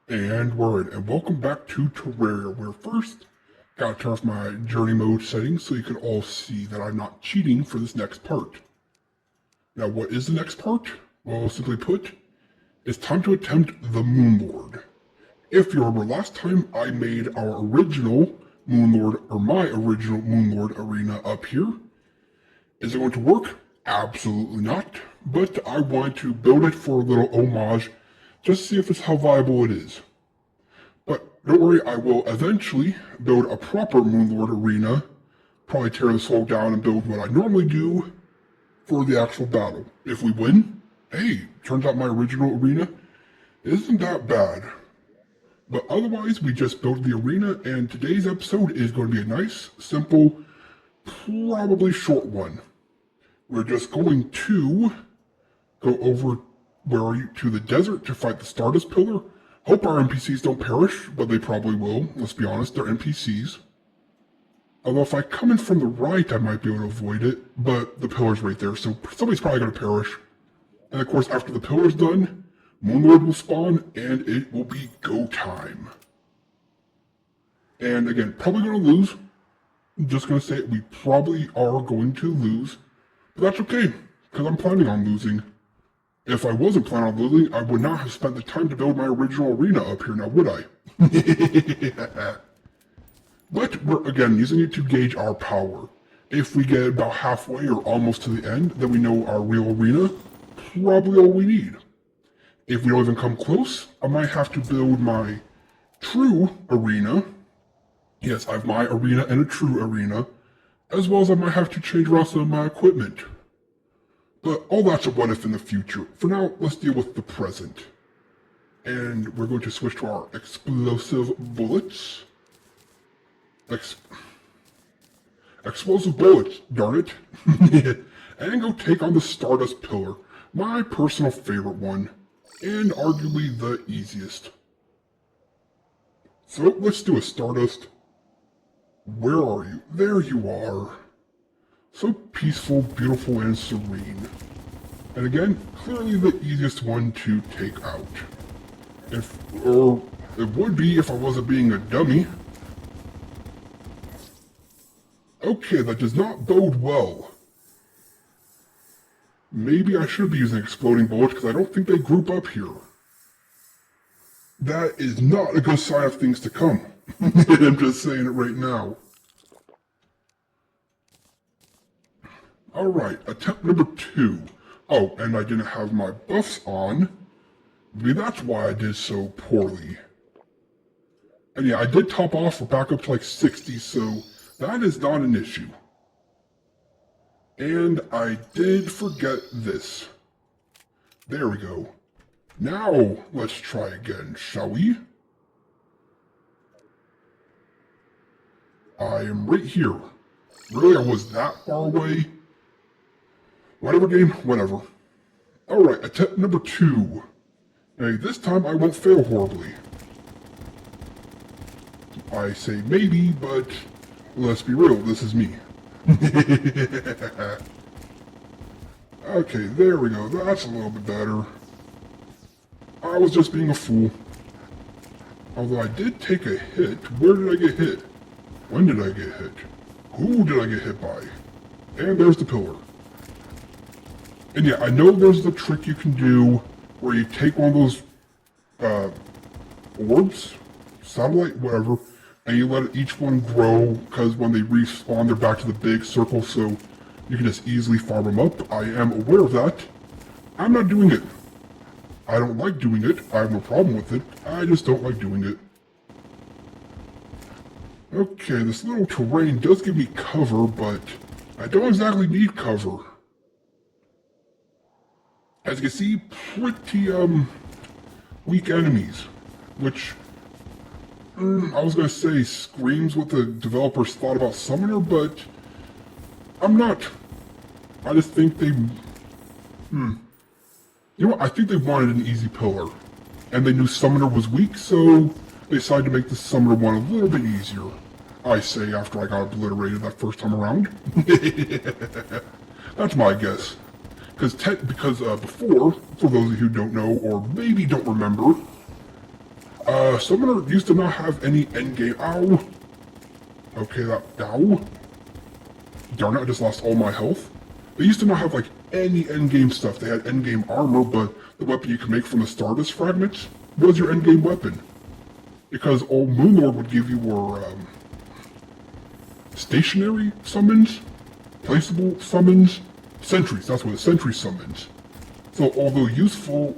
And we're in, and welcome back to Terraria, where first, gotta turn off my journey mode settings so you can all see that I'm not cheating for this next part. Now, what is the next part? Well, simply put, it's time to attempt the Moonlord. If you remember last time, I made our original Moonlord, or my original Moonlord arena up here. Is it going to work? Absolutely not, but I wanted to build it for a little homage, just to see if it's how viable it is. But don't worry, I will eventually build a proper Moonlord arena, probably tear this whole down and build what I normally do for the actual battle. If we win, hey, turns out my original arena isn't that bad. But otherwise, we just built the arena, and today's episode is going to be a nice, simple, probably short one. We're just going to go over to the desert to fight the Stardust Pillar. Hope our NPCs don't perish, but they probably will. Let's be honest, they're NPCs. Although if I come in from the right, I might be able to avoid it, but the pillar's right there, so somebody's probably going to perish. And of course, after the pillar's done, Moonlord will spawn, and it will be go time. And again, probably going to lose. I'm just going to say it, we probably are going to lose. But that's okay, because I'm planning on losing. If I wasn't planning on losing, I would not have spent the time to build my original arena up here now, would I? But we're, again, using it to gauge our power. If we get about halfway or almost to the end, then we know our real arena, probably all we need. If we don't even come close, I might have to build my true arena. Yes, I have my arena and a true arena, as well as I might have to change around some of my equipment. But all that's a what if in the future. For now, let's deal with the present. And we're going to switch to our explosive bullets. Explosive bullets, darn it. And go take on the Stardust Pillar, my personal favorite one, and arguably the easiest. So let's do a Stardust. Where are you? There you are. So peaceful, beautiful, and serene. And again, clearly the easiest one to take out. Or it would be if I wasn't being a dummy. Okay, that does not bode well. Maybe I should be using exploding bullets because I don't think they group up here. That is not a good sign of things to come. I'm just saying it right now. Alright, attempt number 2. Oh, and I didn't have my buffs on. Maybe that's why I did so poorly. And yeah, I did top off or back up to like 60, so that is not an issue. And I did forget this. There we go. Now, let's try again, shall we? I am right here. Really, I was that far away? Whatever game, whatever. Alright, attempt number 2. Hey, this time I won't fail horribly. I say maybe, but let's be real, this is me. Okay, there we go, that's a little bit better. I was just being a fool. Although I did take a hit. Where did I get hit? When did I get hit? Who did I get hit by? And there's the pillar. And yeah, I know there's the trick you can do where you take one of those orbs, satellite, whatever, and you let each one grow, because when they respawn, they're back to the big circle, so you can just easily farm them up. I am aware of that. I'm not doing it. I don't like doing it. I have no problem with it. I just don't like doing it. Okay, this little terrain does give me cover, but I don't exactly need cover. As you can see, pretty, weak enemies, which, I was gonna say screams what the developers thought about Summoner, but I'm not. I just think they, you know what, I think they wanted an easy pillar, and they knew Summoner was weak, so they decided to make the Summoner one a little bit easier. I say after I got obliterated that first time around. That's my guess. Because before, for those of you who don't know, or maybe don't remember, Summoner used to not have any endgame. Ow! Okay, ow. Darn it, I just lost all my health. They used to not have, like, any endgame stuff. They had endgame armor, but the weapon you could make from the Stardust fragments was your endgame weapon. Because all Moonlord would give you were, stationary summons, placeable summons, sentries. That's what the sentry summons. So, although useful,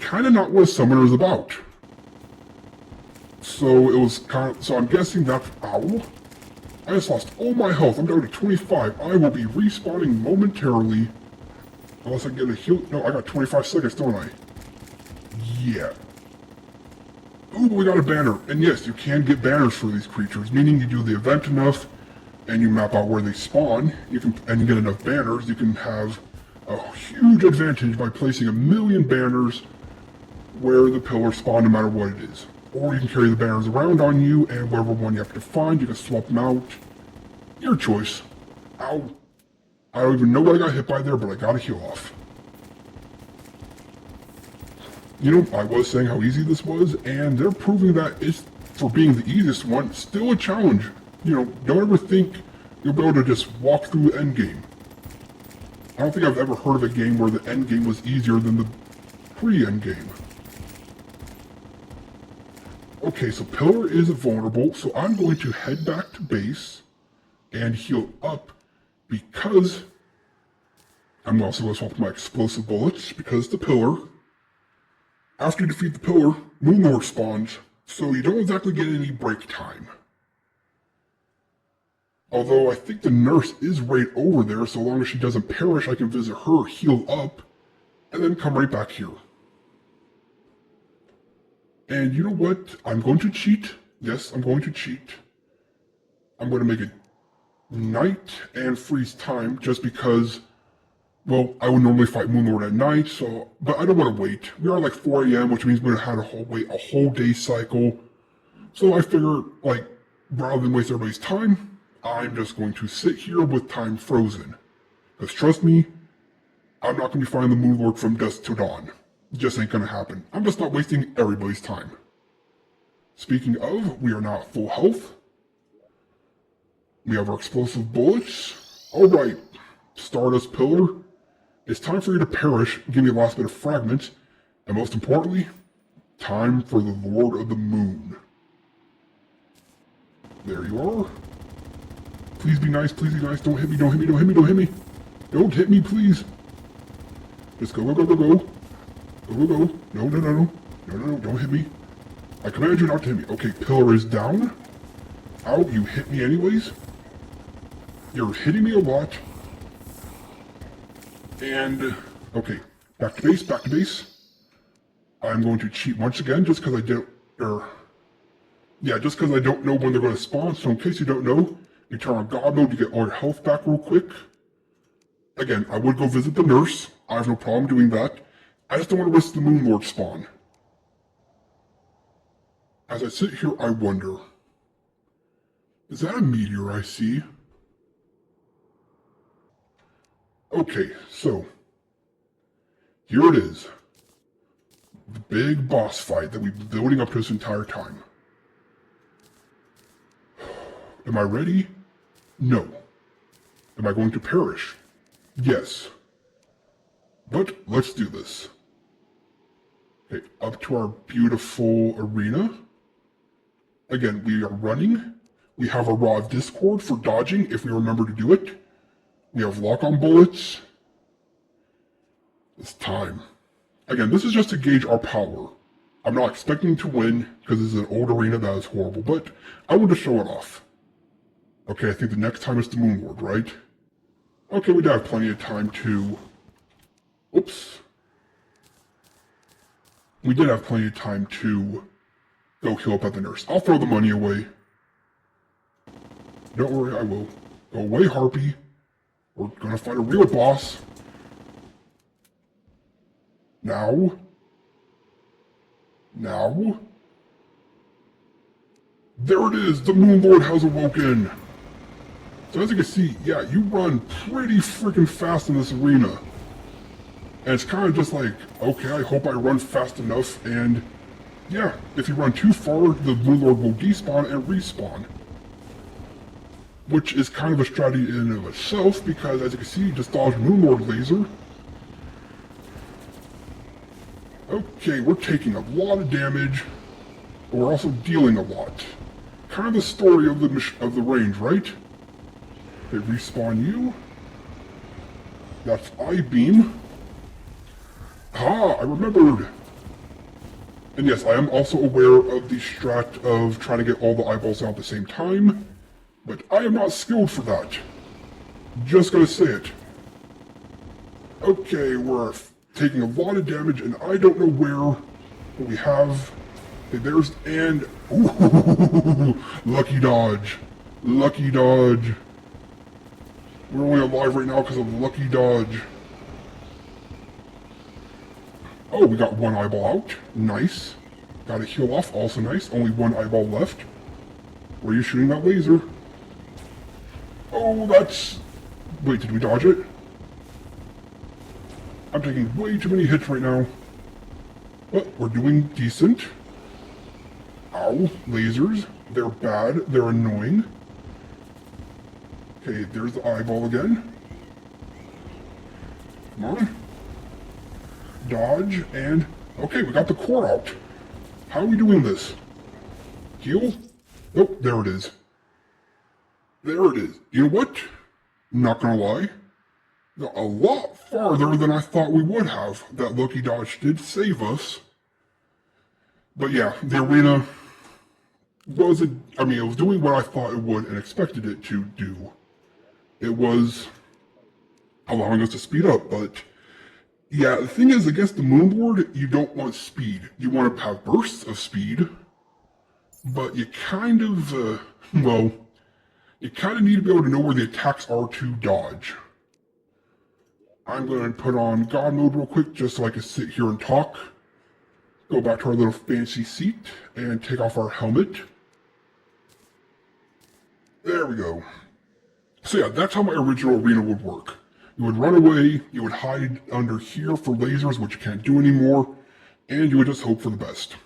kinda not what a summoner is about. So, it was so I'm guessing that's, ow. I just lost all my health. I'm down to 25. I will be respawning momentarily. Unless I get a heal. No, I got 25 seconds, don't I? Yeah. Ooh, we got a banner. And yes, you can get banners for these creatures, meaning you do the event enough, and you map out where they spawn, and you get enough banners, you can have a huge advantage by placing 1,000,000 banners where the pillars spawn no matter what it is. Or you can carry the banners around on you, and wherever one you have to find, you can swap them out. Your choice. Ow. I don't even know what I got hit by there, but I got a heal off. You know, I was saying how easy this was, and they're proving that it's, for being the easiest one, still a challenge. You know, don't ever think you'll be able to just walk through the endgame. I don't think I've ever heard of a game where the endgame was easier than the pre-endgame. Okay, so Pillar is vulnerable, so I'm going to head back to base and heal up because I'm also going to swap my explosive bullets because the Pillar, after you defeat the Pillar, Moonlord spawns, so you don't exactly get any break time. Although I think the nurse is right over there, so long as she doesn't perish, I can visit her, heal up, and then come right back here. And you know what? I'm going to cheat. Yes, I'm going to cheat. I'm going to make it night and freeze time just because, well, I would normally fight Moonlord at night, so, but I don't want to wait. We are like 4 a.m., which means we're going to have wait a whole day cycle. So I figure, like, rather than waste everybody's time, I'm just going to sit here with time frozen. Because trust me, I'm not going to be finding the Moonlord from dusk to dawn. Just ain't gonna happen. I'm just not wasting everybody's time. Speaking of, we are now at full health. We have our explosive bullets. Alright, Stardust Pillar. It's time for you to perish, give me the last bit of fragments, and most importantly, time for the Lord of the Moon. There you are. Please be nice, please be nice. Don't hit me, don't hit me, don't hit me, don't hit me. Don't hit me, please. Just go, go, go, go, go. Go, go, go. No, no, no, no. No, no, no. Don't hit me. I command you not to hit me. Okay, Pillar is down. Ow, you hit me anyways. You're hitting me a lot. And, okay. Back to base, back to base. I'm going to cheat once again just because I don't, just because I don't know when they're going to spawn. So in case you don't know, you turn on God mode to get all your health back real quick. Again, I would go visit the nurse. I have no problem doing that. I just don't want to risk the Moonlord spawn. As I sit here, I wonder, is that a meteor I see? Okay, so, here it is. The big boss fight that we've been building up to this entire time. Am I ready? No. Am I going to perish? Yes. But let's do this. Okay, up to our beautiful arena. Again, we are running. We have a Raw of Discord for dodging if we remember to do it. We have lock-on bullets. It's time. Again, this is just to gauge our power. I'm not expecting to win because this is an old arena that is horrible, but I want to show it off. Okay, I think the next time it's the Moonlord, right? Okay, we do have plenty of time to... Oops. We did have plenty of time to go heal up at the nurse. I'll throw the money away. Don't worry, I will. Go away, Harpy. We're gonna find a real boss. Now. Now. There it is! The Moonlord has awoken! So as you can see, yeah, you run pretty freaking fast in this arena. And it's kind of just like, okay, I hope I run fast enough, and Yeah, if you run too far, the Moonlord will despawn and respawn. Which is kind of a strategy in and of itself, because as you can see, you just dodged Moonlord laser. Okay, we're taking a lot of damage, but we're also dealing a lot. Kind of the story of the range, right? They respawn you. That's I-beam. Ah, I remembered. And yes, I am also aware of the strat of trying to get all the eyeballs out at the same time, but I am not skilled for that. Just gonna say it. Okay, we're taking a lot of damage, and I don't know where we have. Okay, there's, and, ooh, lucky dodge. Lucky dodge. We're only alive right now because of lucky dodge. Oh, we got one eyeball out. Nice. Got a heal off, also nice. Only one eyeball left. Where are you shooting that laser? Oh, that's... Wait, did we dodge it? I'm taking way too many hits right now. But we're doing decent. Ow, lasers. They're bad. They're annoying. Okay, there's the eyeball again. Come on. Dodge, and... Okay, we got the core out. How are we doing this? Heal? Oh, there it is. There it is. You know what? Not gonna lie. Got a lot farther than I thought we would have. That lucky dodge did save us. But yeah, the arena wasn't... I mean, it was doing what I thought it would and expected it to do. It was allowing us to speed up, but... Yeah, the thing is, against the Moonlord, you don't want speed. You want to have bursts of speed, but you kind of, well, you kind of need to be able to know where the attacks are to dodge. I'm going to put on God mode real quick, just so I can sit here and talk. Go back to our little fancy seat, and take off our helmet. There we go. So yeah, that's how my original arena would work. You would run away, you would hide under here for lasers, which you can't do anymore, and you would just hope for the best.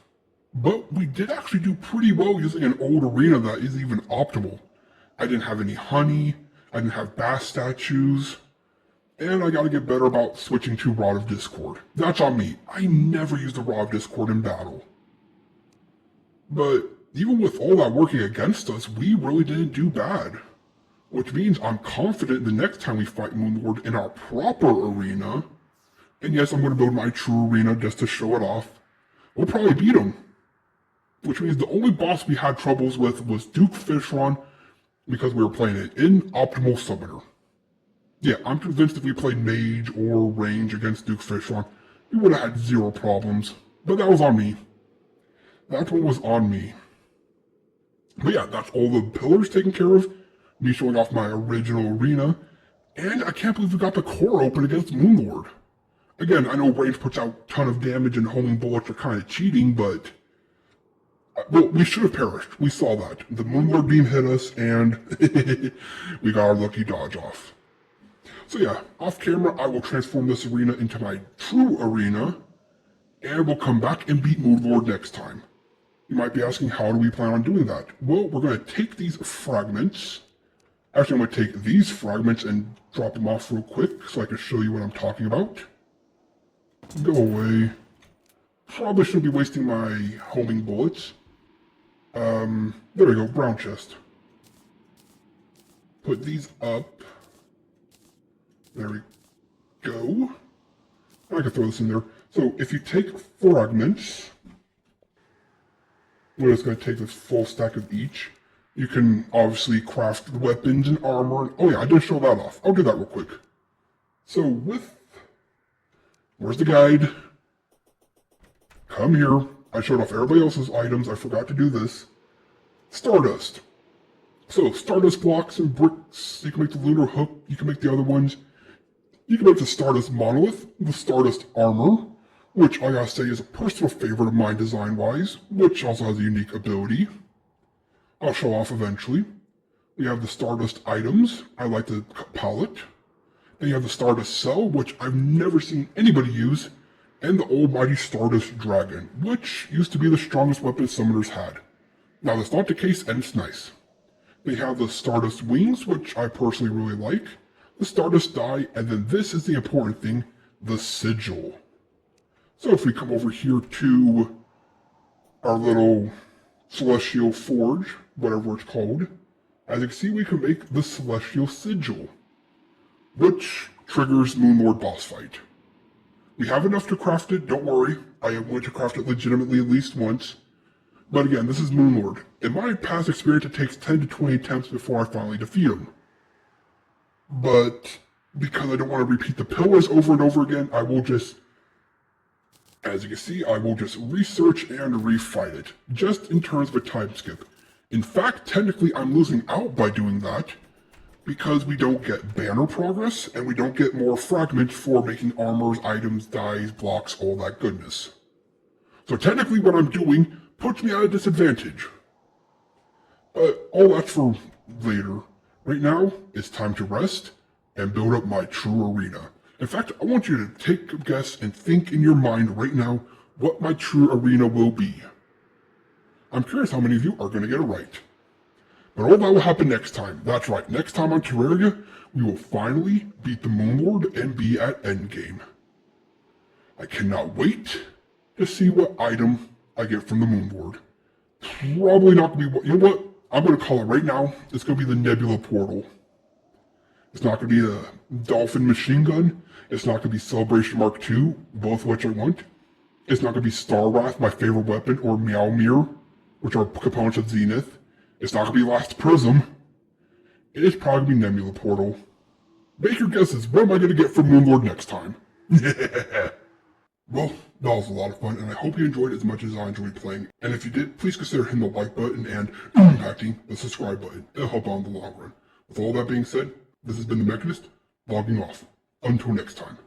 But we did actually do pretty well using an old arena that is even optimal. I didn't have any honey, I didn't have bass statues, and I gotta get better about switching to Rod of Discord. That's on me. I never used the Rod of Discord in battle. But even with all that working against us, we really didn't do bad. Which means I'm confident the next time we fight Moonlord in our proper arena, and yes, I'm going to build my true arena just to show it off, we'll probably beat him. Which means the only boss we had troubles with was Duke Fishron, because we were playing it in Optimal Summoner. Yeah, I'm convinced if we played Mage or Range against Duke Fishron, we would have had zero problems. But that was on me. That one was on me. But yeah, that's all the pillars taken care of. Me showing off my original arena, and I can't believe we got the core open against Moonlord. Again, I know range puts out a ton of damage and homing bullets are kind of cheating, but... well, we should have perished. We saw that. The Moonlord beam hit us, and we got our lucky dodge off. So yeah, off camera, I will transform this arena into my true arena, and we'll come back and beat Moonlord next time. You might be asking, how do we plan on doing that? Well, we're going to take these fragments. Actually, I'm going to take these fragments and drop them off real quick so I can show you what I'm talking about. Go away. Probably shouldn't be wasting my homing bullets. There we go, brown chest. Put these up. There we go. I can throw this in there. So if you take fragments, we're just going to take this full stack of each. You can obviously craft weapons and armor. And, oh yeah, I didn't show that off. I'll do that real quick. So where's the guide? Come here. I showed off everybody else's items. I forgot to do this. Stardust. So Stardust blocks and bricks. You can make the lunar hook. You can make the other ones. You can make the Stardust monolith, the Stardust armor, which I gotta say is a personal favorite of mine design-wise, which also has a unique ability. I'll show off eventually. We have the Stardust items. I like the palette. Then you have the Stardust cell, which I've never seen anybody use, and the almighty Stardust Dragon, which used to be the strongest weapon summoners had. Now that's not the case, and it's nice. They have the Stardust Wings, which I personally really like, the Stardust Die, and then this is the important thing, the Sigil. So if we come over here to our little Celestial Forge, whatever it's called, as you can see we can make the Celestial Sigil, which triggers Moonlord boss fight. We have enough to craft it, don't worry, I am going to craft it legitimately at least once. But again, this is Moonlord. In my past experience, it takes 10 to 20 attempts before I finally defeat him. But because I don't want to repeat the pillars over and over again, I will just, as you can see, I will just research and refight it, just in terms of a time skip. In fact, technically I'm losing out by doing that, because we don't get banner progress, and we don't get more fragments for making armors, items, dies, blocks, all that goodness. So technically what I'm doing puts me at a disadvantage. But all that's for later. Right now, it's time to rest and build up my true arena. In fact, I want you to take a guess and think in your mind right now what my true arena will be. I'm curious how many of you are going to get it right. But all that will happen next time. That's right, next time on Terraria, we will finally beat the Moonlord and be at endgame. I cannot wait to see what item I get from the Moonlord. Probably not going to be, you know what? I'm going to call it right now. It's going to be the Nebula Portal. It's not going to be a Dolphin Machine Gun. It's not going to be Celebration Mark II, both of which I want. It's not going to be Star Wrath, my favorite weapon, or Meow Mirror, which are components of Zenith. It's not going to be Last Prism. It's probably going to be Nebula Portal. Make your guesses. What am I going to get from Moonlord next time? Yeah. Well, that was a lot of fun, and I hope you enjoyed it as much as I enjoyed playing. And if you did, please consider hitting the like button and impacting the subscribe button. It'll help out in the long run. With all that being said, this has been TheMechanist, logging off. Until next time.